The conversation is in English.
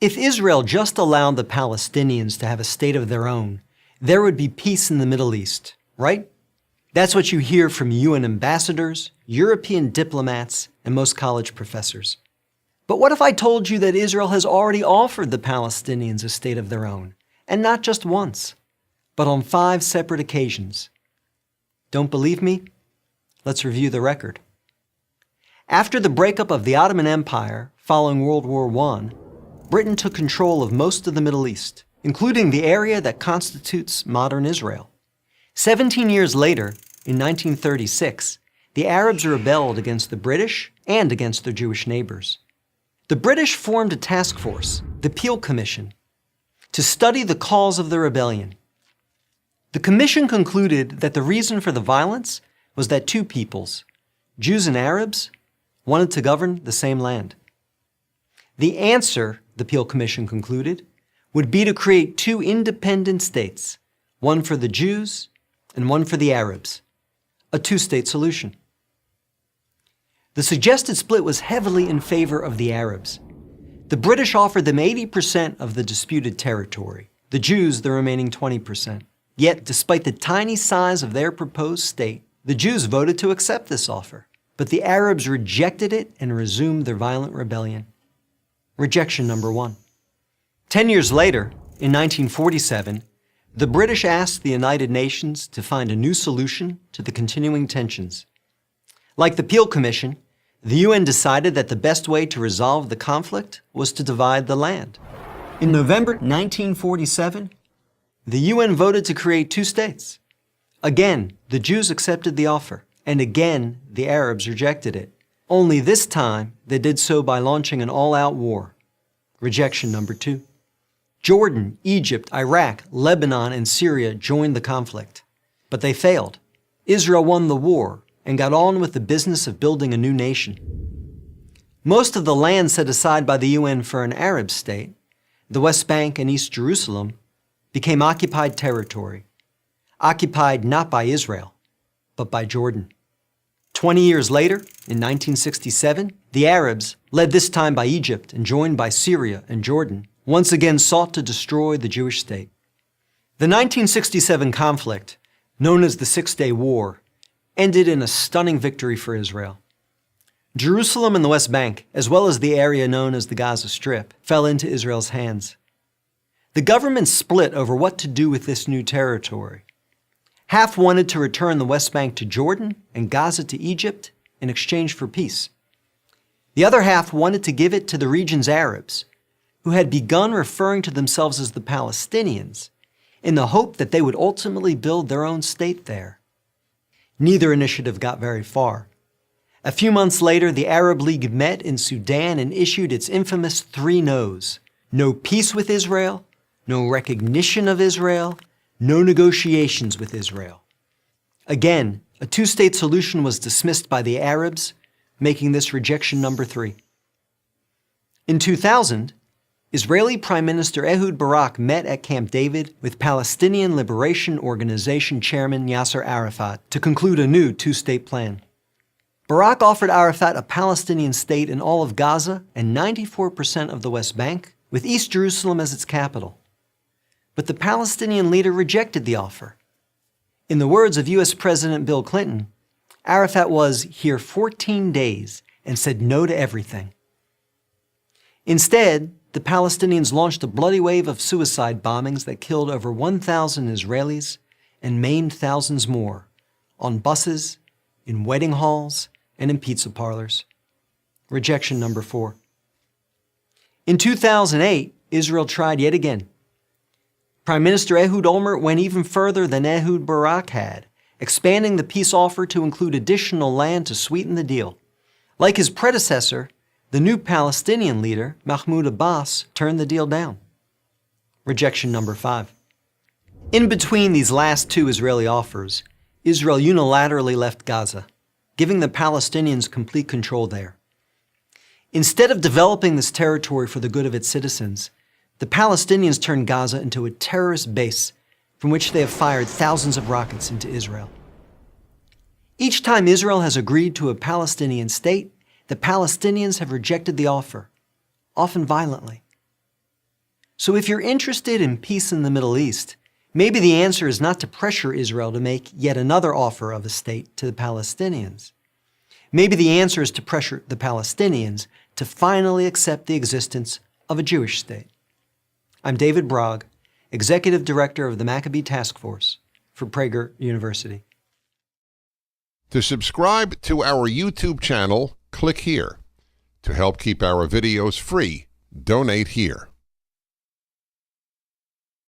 If Israel just allowed the Palestinians to have a state of their own, there would be peace in the Middle East, right? That's what you hear from UN ambassadors, European diplomats, and most college professors. But what if I told you that Israel has already offered the Palestinians a state of their own, and not just once, but on 5 separate occasions? Don't believe me? Let's review the record. After the breakup of the Ottoman Empire following World War I, Britain took control of most of the Middle East, including the area that constitutes modern Israel. 17 years later, in 1936, the Arabs rebelled against the British and against their Jewish neighbors. The British formed a task force, the Peel Commission, to study the cause of the rebellion. The commission concluded that the reason for the violence was that 2 peoples, Jews and Arabs, wanted to govern the same land. The answer, the Peel Commission concluded, would be to create 2 independent states, one for the Jews and one for the Arabs, a 2-state solution. The suggested split was heavily in favor of the Arabs. The British offered them 80% of the disputed territory, the Jews the remaining 20%. Yet, despite the tiny size of their proposed state, the Jews voted to accept this offer, but the Arabs rejected it and resumed their violent rebellion. Rejection number 1. 10 years later, in 1947, the British asked the United Nations to find a new solution to the continuing tensions. Like the Peel Commission, the UN decided that the best way to resolve the conflict was to divide the land. In November 1947, the UN voted to create 2 states. Again, the Jews accepted the offer, and again, the Arabs rejected it. Only this time, they did so by launching an all-out war. Rejection number 2. Jordan, Egypt, Iraq, Lebanon, and Syria joined the conflict. But they failed. Israel won the war and got on with the business of building a new nation. Most of the land set aside by the UN for an Arab state, the West Bank and East Jerusalem, became occupied territory, occupied not by Israel, but by Jordan. 20 years later, in 1967, the Arabs, led this time by Egypt and joined by Syria and Jordan, once again sought to destroy the Jewish state. The 1967 conflict, known as the 6-Day War, ended in a stunning victory for Israel. Jerusalem and the West Bank, as well as the area known as the Gaza Strip, fell into Israel's hands. The government split over what to do with this new territory. Half wanted to return the West Bank to Jordan and Gaza to Egypt in exchange for peace. The other half wanted to give it to the region's Arabs, who had begun referring to themselves as the Palestinians, in the hope that they would ultimately build their own state there. Neither initiative got very far. A few months later, the Arab League met in Sudan and issued its infamous 3 no's. No peace with Israel, no recognition of Israel, no negotiations with Israel. Again, a 2-state solution was dismissed by the Arabs, making this rejection number 3. In 2000, Israeli Prime Minister Ehud Barak met at Camp David with Palestinian Liberation Organization Chairman Yasser Arafat to conclude a new 2-state plan. Barak offered Arafat a Palestinian state in all of Gaza and 94% of the West Bank, with East Jerusalem as its capital. But the Palestinian leader rejected the offer. In the words of U.S. President Bill Clinton, Arafat was here 14 days and said no to everything. Instead, the Palestinians launched a bloody wave of suicide bombings that killed over 1,000 Israelis and maimed thousands more, on buses, in wedding halls, and in pizza parlors. Rejection number 4. In 2008, Israel tried yet again. Prime Minister Ehud Olmert went even further than Ehud Barak had, expanding the peace offer to include additional land to sweeten the deal. Like his predecessor, the new Palestinian leader, Mahmoud Abbas, turned the deal down. Rejection number 5. In between these last 2 Israeli offers, Israel unilaterally left Gaza, giving the Palestinians complete control there. Instead of developing this territory for the good of its citizens, the Palestinians turned Gaza into a terrorist base from which they have fired thousands of rockets into Israel. Each time Israel has agreed to a Palestinian state, the Palestinians have rejected the offer, often violently. So if you're interested in peace in the Middle East, maybe the answer is not to pressure Israel to make yet another offer of a state to the Palestinians. Maybe the answer is to pressure the Palestinians to finally accept the existence of a Jewish state. I'm David Brog, Executive Director of the Maccabee Task Force for Prager University. To subscribe to our YouTube channel, click here. To help keep our videos free, donate here.